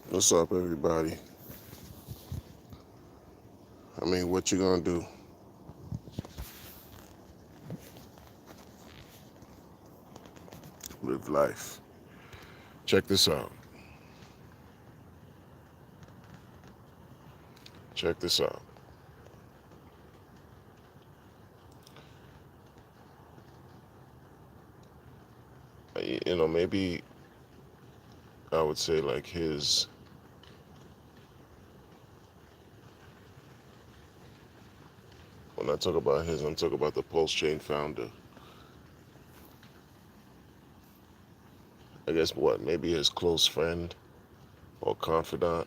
What's up, everybody? I mean, what you gonna do? Live life. Check this out. Check this out. Maybe I would say like his. When I talk about his, I'm talking about the Pulse Chain founder. I guess what? Maybe his close friend or confidant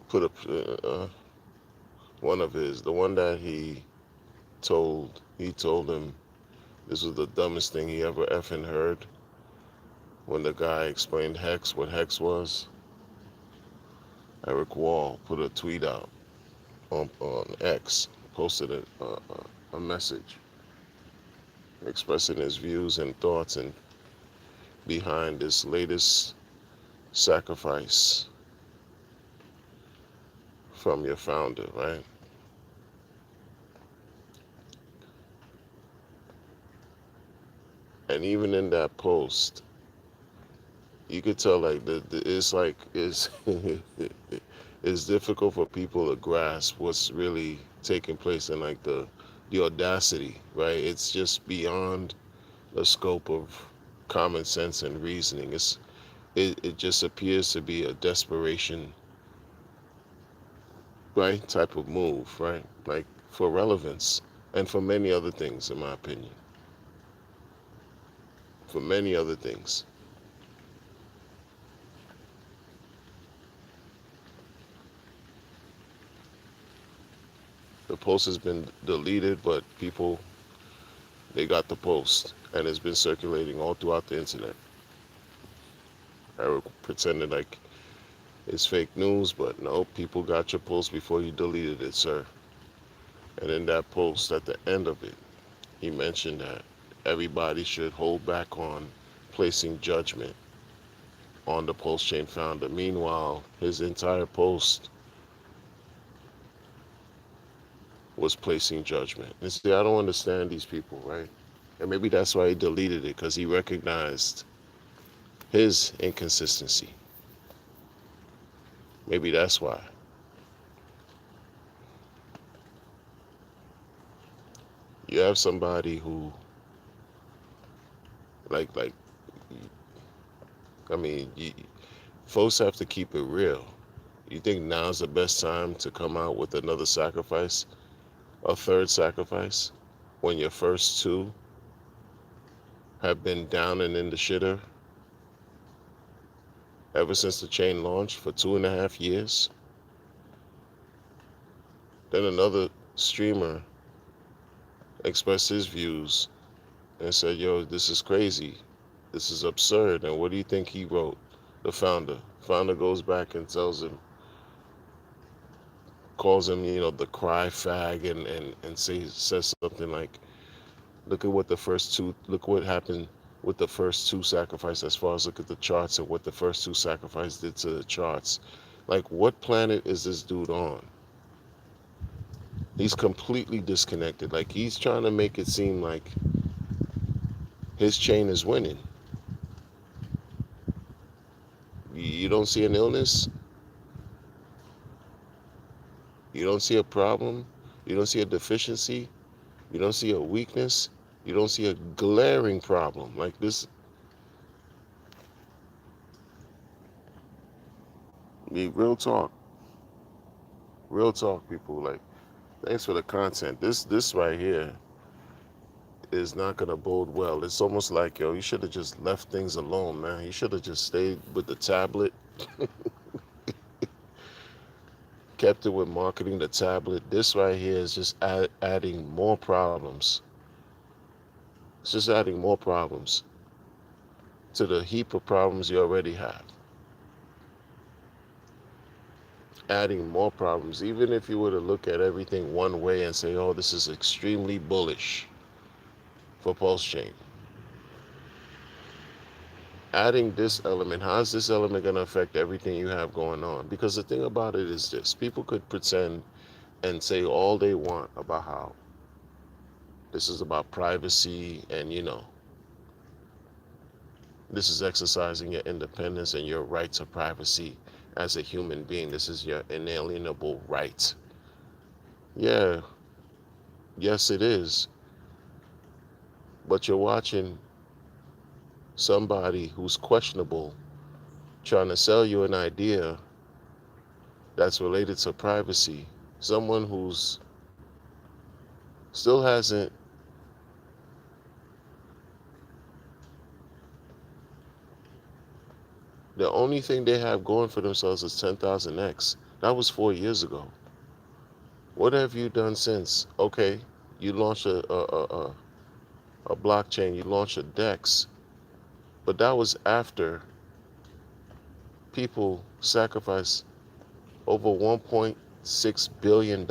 put one of his, the one that he told him this was the dumbest thing he ever effing heard. When the guy explained Hex, what Hex was, Eric Wall put a tweet out on X, posted a message expressing his views and thoughts and behind this latest sacrifice from your founder, right? And even in that post, you could tell it's it's difficult for people to grasp what's really taking place and like the audacity, right? It's just beyond the scope of common sense and reasoning. It just appears to be a desperation, right, type of move, right? Like for relevance and for many other things, in my opinion. For many other things. The post has been deleted, but people, they got the post and it's been circulating all throughout the internet. Eric pretended like it's fake news, but no, people got your post before you deleted it, sir. And in that post, at the end of it, he mentioned that everybody should hold back on placing judgment on the Pulse Chain founder. Meanwhile, his entire post was placing judgment. And see, I don't understand these people, right? And maybe that's why he deleted it, because he recognized his inconsistency. Maybe that's why. You have somebody who, like, I mean, folks have to keep it real. You think now's the best time to come out with another sacrifice, a third sacrifice, when your first two have been down and in the shitter ever since the chain launched for 2.5 years? Then another streamer expressed his views and said, yo, this is crazy. This is absurd. And what do you think he wrote? The founder. Founder goes back and calls him, the cry fag and says something like, look what happened with the first two sacrifices as far as look at the charts and what the first two sacrifices did to the charts. Like, what planet is this dude on? He's completely disconnected. Like, he's trying to make it seem like his chain is winning. You don't see an illness, you don't see a problem, you don't see a deficiency, you don't see a weakness, you don't see a glaring problem. Like this, real talk, real talk, people. Like, thanks for the content. This right here is not gonna bode well. It's almost like, yo, you should have just left things alone, man. You should have just stayed with the tablet, kept it with marketing the tablet. This right here is just adding more problems It's just adding more problems to the heap of problems you already have. Adding more problems, even if you were to look at everything one way and say, oh, this is extremely bullish for Pulse Chain. Adding this element, how's this element going to affect everything you have going on? Because the thing about it is this: people could pretend and say all they want about how this is about privacy and, this is exercising your independence and your right to privacy as a human being. This is your inalienable right. Yeah, yes, it is. But you're watching somebody who's questionable trying to sell you an idea that's related to privacy. Someone who's still hasn't, the only thing they have going for themselves is 10,000x. That was 4 years ago. What have you done since? Okay, you launched a blockchain, you launched a DEX, but that was after people sacrificed over $1.6 billion.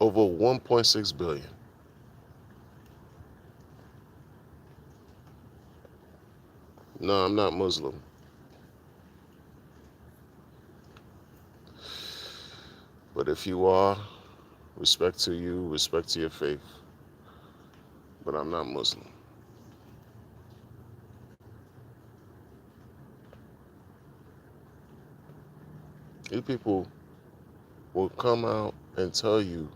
Over 1.6 billion. No, I'm not Muslim. But if you are, respect to you, respect to your faith. But I'm not Muslim. These people will come out and tell you,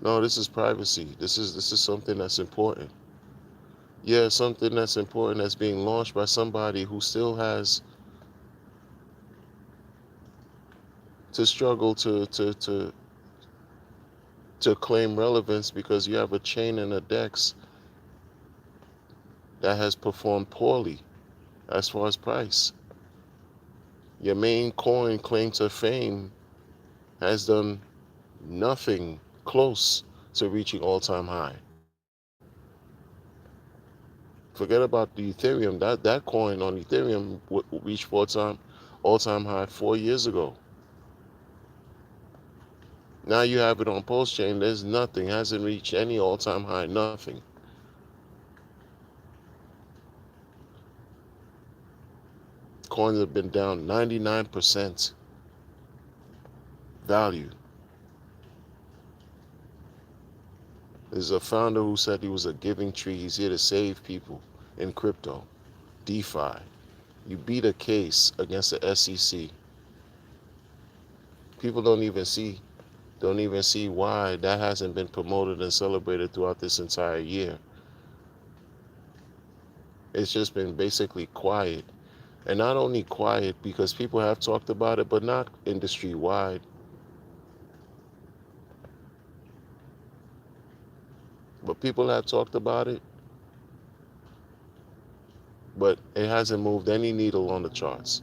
no, this is privacy. This is something that's important. Yeah, something that's important that's being launched by somebody who still has to struggle to claim relevance because you have a chain and a DEX that has performed poorly as far as price. Your main coin claim to fame has done nothing close to reaching all-time high. Forget about the Ethereum. That coin on Ethereum reached all-time high 4 years ago. Now you have it on Pulse Chain. There's nothing. Hasn't reached any all-time high. Nothing. Coins have been down 99% value. There's a founder who said he was a giving tree. He's here to save people in crypto, DeFi. You beat a case against the SEC. People don't even see why that hasn't been promoted and celebrated throughout this entire year. It's just been basically quiet. And not only quiet because people have talked about it, but not industry wide. But people have talked about it, but it hasn't moved any needle on the charts.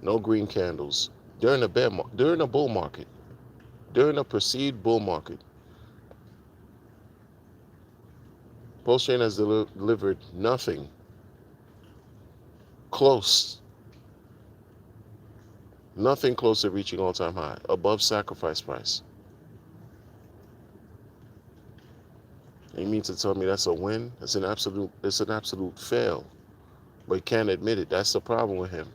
No green candles during a bull market, during a perceived bull market. Pulse Chain has delivered nothing close, nothing close to reaching all-time high, above sacrifice price. You mean to tell me that's a win? It's an absolute fail. But he can't admit it. That's the problem with him.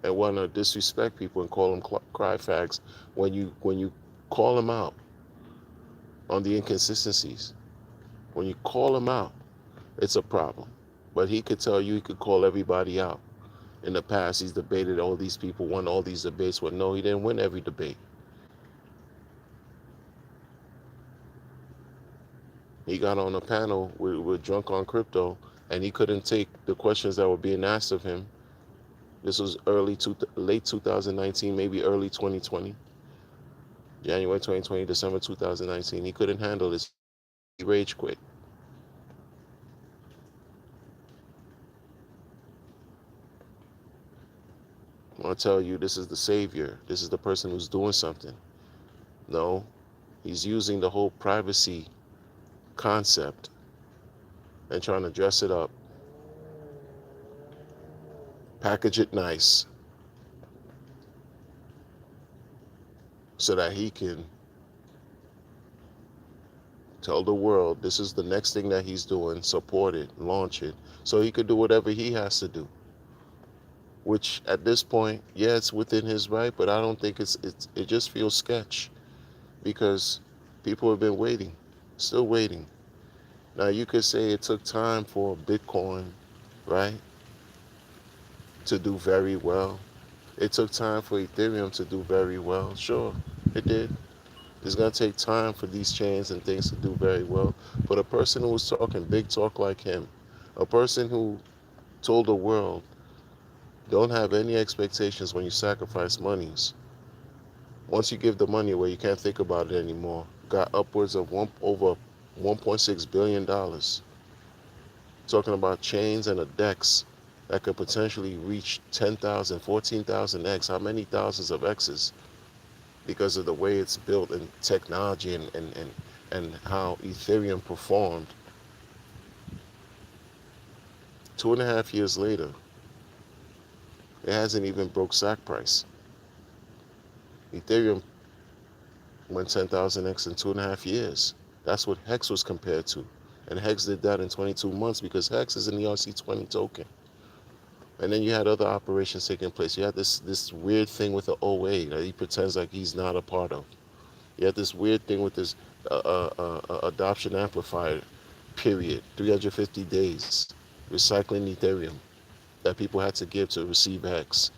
And want to disrespect people and call them cry fags when you call them out on the inconsistencies. When you call them out, it's a problem. But he could tell you, he could call everybody out. In the past, he's debated all these people, won all these debates. Well, no, he didn't win every debate. He got on a panel with Drunk on Crypto, and he couldn't take the questions that were being asked of him. This was late 2019, maybe early 2020, January 2020, December 2019. He couldn't handle this. He rage quit. I'll tell you this is the savior. This is the person who's doing something. No, he's using the whole privacy concept and trying to dress it up, package it nice, so that he can tell the world this is the next thing that he's doing, support it, launch it, so he could do whatever he has to do. Which at this point, yeah, it's within his right, but I don't think it just feels sketch because people have been waiting, still waiting. Now you could say it took time for Bitcoin, right, to do very well. It took time for Ethereum to do very well. Sure, it did. It's going to take time for these chains and things to do very well. But a person who was talking big talk like him, a person who told the world, don't have any expectations when you sacrifice monies. Once you give the money away, you can't think about it anymore. Got upwards of over $1.6 billion. Talking about chains and a DEX that could potentially reach 10,000, 14,000 X. How many thousands of X's? Because of the way it's built and technology and how Ethereum performed. 2.5 years later, it hasn't even broke sack price. Ethereum went 10,000X in 2.5 years. That's what Hex was compared to. And Hex did that in 22 months because Hex is an ERC20 token. And then you had other operations taking place. You had this weird thing with the OA that he pretends like he's not a part of. You had this weird thing with this adoption amplifier period, 350 days, recycling Ethereum that people had to give to receive Hex.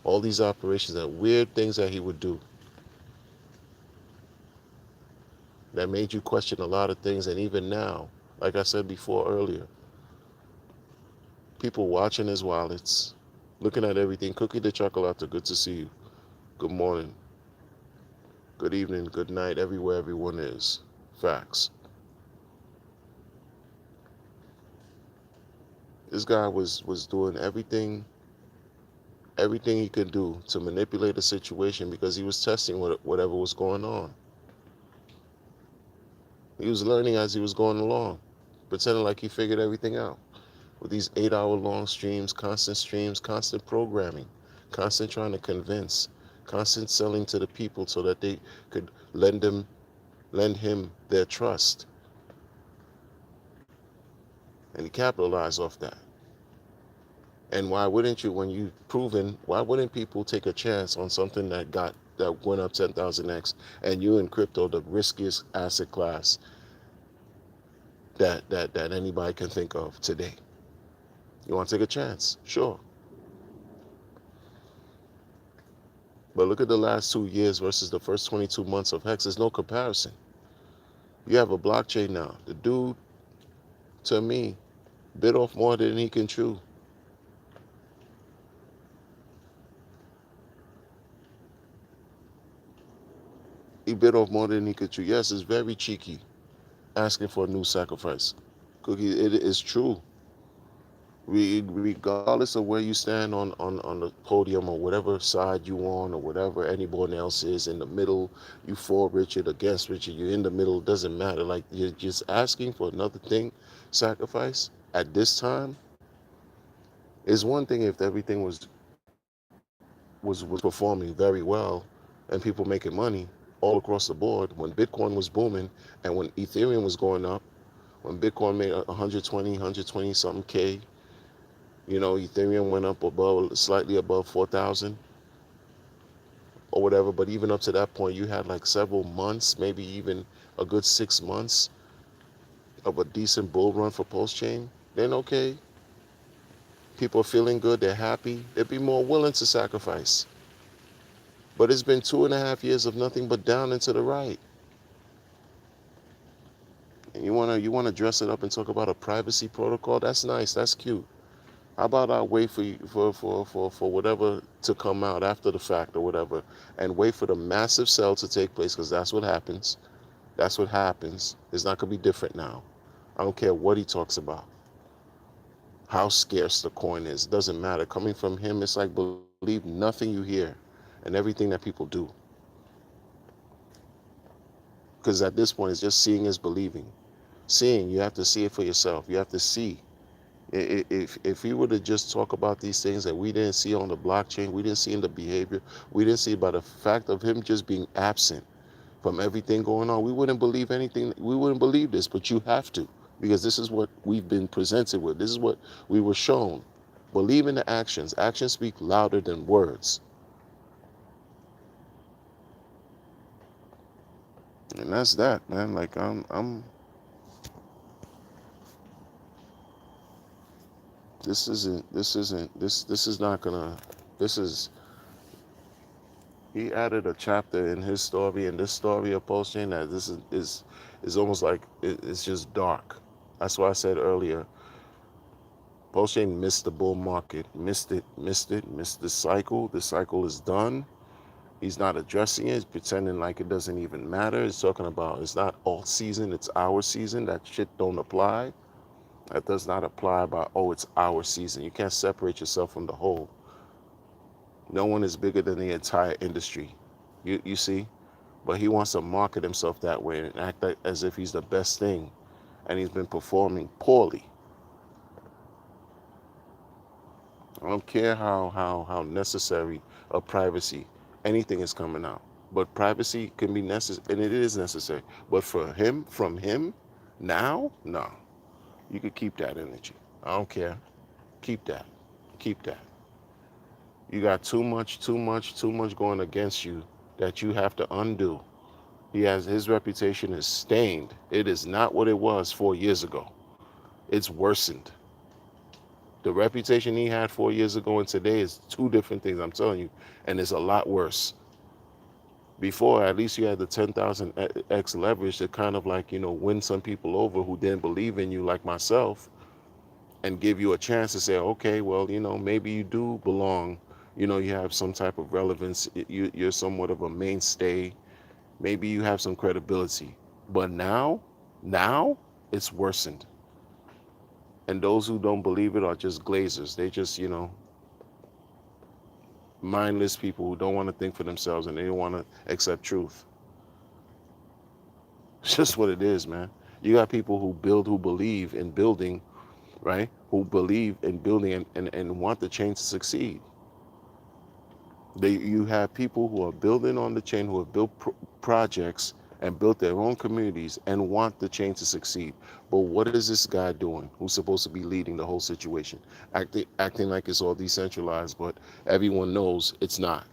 All these operations, that weird things that he would do that made you question a lot of things. And even now, like I said before earlier, people watching his wallets, looking at everything. Cookie the Chocolate, good to see you. Good morning, good evening, good night, everywhere everyone is. Facts. This guy was doing everything he could do to manipulate the situation because he was testing whatever was going on. He was learning as he was going along, pretending like he figured everything out. With these 8-hour long streams, constant programming, constant trying to convince, constant selling to the people so that they could lend him their trust. And he capitalized off that. And why wouldn't you, when you've proven, why wouldn't people take a chance on something that went up 10,000X, and you in crypto, the riskiest asset class that anybody can think of today? You want to take a chance? Sure. But look at the last 2 years versus the first 22 months of Hex. There's no comparison. You have a blockchain now. The dude, to me, bit off more than he can chew. He bit off more than he could chew. Yes, it's very cheeky asking for a new sacrifice. Cookie, it is true. Regardless of where you stand on the podium or whatever side you on or whatever anyone else is in the middle, you for Richard, against Richard, you're in the middle, it doesn't matter. Like, you're just asking for another thing, sacrifice at this time is one thing if everything was performing very well and people making money all across the board when Bitcoin was booming and when Ethereum was going up, when Bitcoin made 120 something K. Ethereum went up slightly above 4,000 or whatever. But even up to that point, you had like several months, maybe even a good 6 months of a decent bull run for Pulse Chain. Then, okay, people are feeling good, they're happy, they'd be more willing to sacrifice. But it's been 2.5 years of nothing but down and to the right. And you wanna dress it up and talk about a privacy protocol? That's nice, that's cute. How about I wait for whatever to come out after the fact or whatever, and wait for the massive sell to take place, because that's what happens. That's what happens. It's not gonna be different now. I don't care what he talks about. How scarce the coin is, doesn't matter. Coming from him, it's like believe nothing you hear and everything that people do. Because at this point, it's just seeing is believing. Seeing, you have to see it for yourself. You have to see. If we were to just talk about these things that we didn't see on the blockchain, we didn't see in the behavior, we didn't see by the fact of him just being absent from everything going on, we wouldn't believe anything. We wouldn't believe this, but you have to, because this is what we've been presented with. This is what we were shown. Believe in the actions. Actions speak louder than words. And that's that, man. Like this is not gonna, this is, he added a chapter in his story, in this story of Postchain, that this is almost like it's just dark. That's why I said earlier, Postchain missed the bull market, missed the cycle. The cycle is done. He's not addressing it. He's pretending like it doesn't even matter. He's talking about it's not all season, it's our season. That shit don't apply. That does not apply about, oh, it's our season. You can't separate yourself from the whole. No one is bigger than the entire industry. You see? But he wants to market himself that way and act like, as if he's the best thing. And he's been performing poorly. I don't care how necessary of privacy anything is coming out. But privacy can be necessary, and it is necessary. But for him, from him, now, no. You could keep that energy. I don't care. Keep that. Keep that. You got too much going against you that you have to undo. He has, his reputation is stained. It is not what it was 4 years ago. It's worsened. The reputation he had 4 years ago and today is two different things, I'm telling you. And it's a lot worse. Before, at least you had the 10,000x leverage to kind of like, win some people over who didn't believe in you, like myself, and give you a chance to say, okay, well, maybe you do belong. You have some type of relevance. You're somewhat of a mainstay. Maybe you have some credibility. But now it's worsened. And those who don't believe it are just glazers. They just, mindless people who don't want to think for themselves and they don't want to accept truth. It's just what it is, man. You got people who build, who believe in building, right? Who believe in building and want the chain to succeed. You have people who are building on the chain, who have built projects and built their own communities and want the chain to succeed. But what is this guy doing who's supposed to be leading the whole situation? Acting like it's all decentralized, but everyone knows it's not.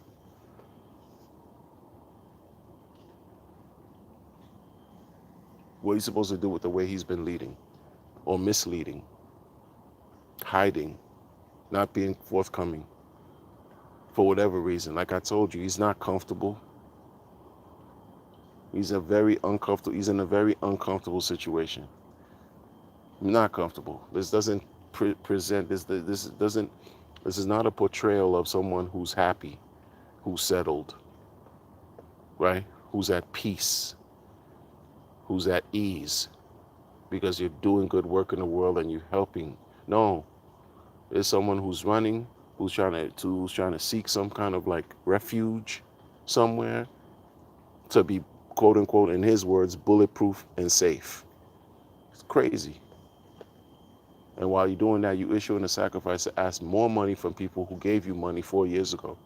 What he's supposed to do with the way he's been leading or misleading, hiding, not being forthcoming for whatever reason. Like I told you, he's not comfortable. He's in a very uncomfortable situation. Not comfortable. This doesn't present this is not a portrayal of someone who's happy, who's settled, right? Who's at peace, who's at ease because you're doing good work in the world and you're helping. No, it's someone who's running, who's trying to seek some kind of like refuge somewhere to be, quote unquote, in his words, bulletproof and safe. It's crazy. And while you're doing that, you're issuing a sacrifice to ask more money from people who gave you money 4 years ago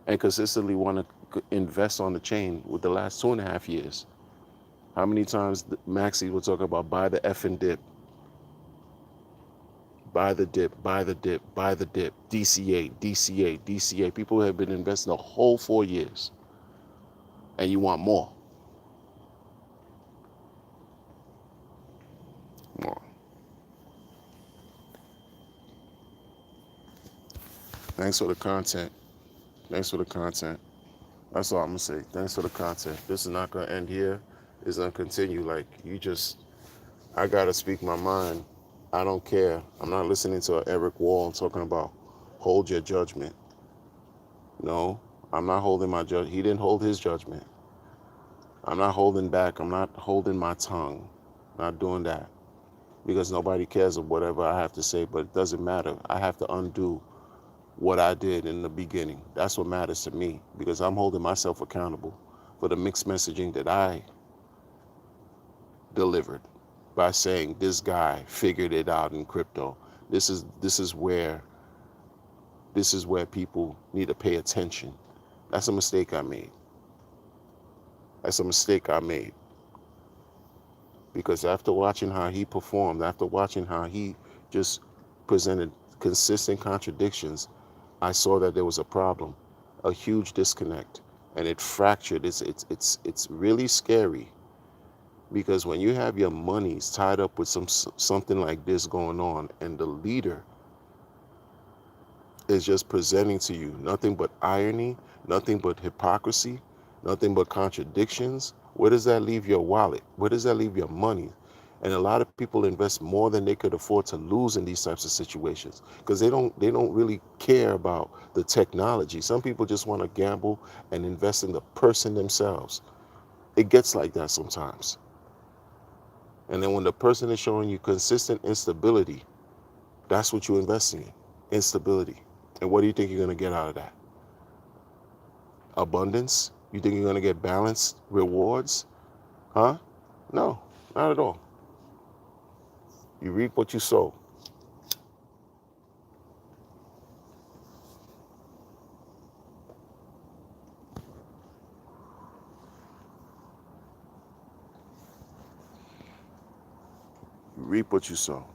and consistently want to invest on the chain with the last 2.5 years. How many times Maxi will talk about buy the effing dip, buy the dip, buy the dip, buy the dip, DCA, DCA, DCA. People have been investing the whole 4 years and you want more. More. Thanks for the content. Thanks for the content. That's all I'm gonna say. Thanks for the content. This is not gonna end here. It's gonna continue. Like I gotta speak my mind. I don't care. I'm not listening to Eric Wall talking about hold your judgment. No, I'm not holding my judgment. He didn't hold his judgment. I'm not holding back. I'm not holding my tongue. I'm not doing that because nobody cares of whatever I have to say. But it doesn't matter. I have to undo what I did in the beginning. That's what matters to me, because I'm holding myself accountable for the mixed messaging that I delivered by saying this guy figured it out in crypto. This is where people need to pay attention. That's a mistake I made. That's a mistake I made. Because after watching how he performed, after watching how he just presented consistent contradictions, I saw that there was a problem, a huge disconnect, and it fractured. It's really scary, because when you have your monies tied up with something like this going on, and the leader is just presenting to you nothing but irony, nothing but hypocrisy, nothing but contradictions, where does that leave your wallet? Where does that leave your money? And a lot of people invest more than they could afford to lose in these types of situations, because they don't really care about the technology. Some people just want to gamble and invest in the person themselves. It gets like that sometimes. And then when the person is showing you consistent instability, that's what you're investing in. Instability. And what do you think you're going to get out of that? Abundance? You think you're going to get balanced rewards? Huh? No, not at all. You reap what you sow. You reap what you sow.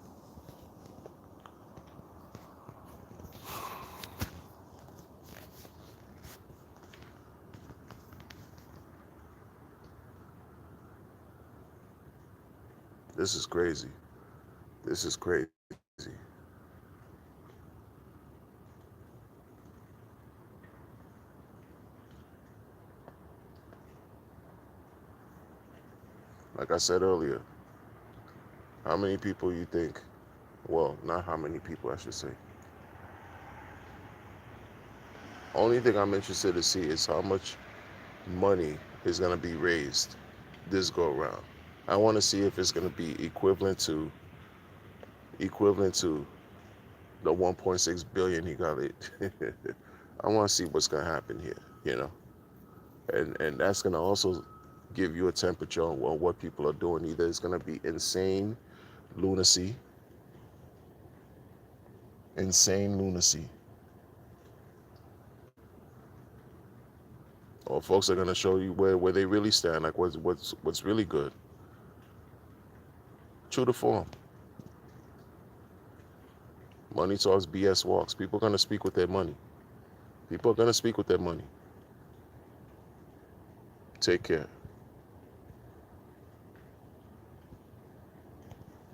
This is crazy. This is crazy. Like I said earlier, how many people you think, well, not how many people I should say. Only thing I'm interested to see is how much money is going to be raised this go around. I want to see if it's going to be equivalent to the 1.6 billion he got it. I want to see what's going to happen here, you know. And that's going to also give you a temperature on what people are doing. Either it's going to be lunacy, insane lunacy, or folks are going to show you where they really stand, like what's really good. True to form. Money talks, BS walks. People are going to speak with their money. People are going to speak with their money. Take care.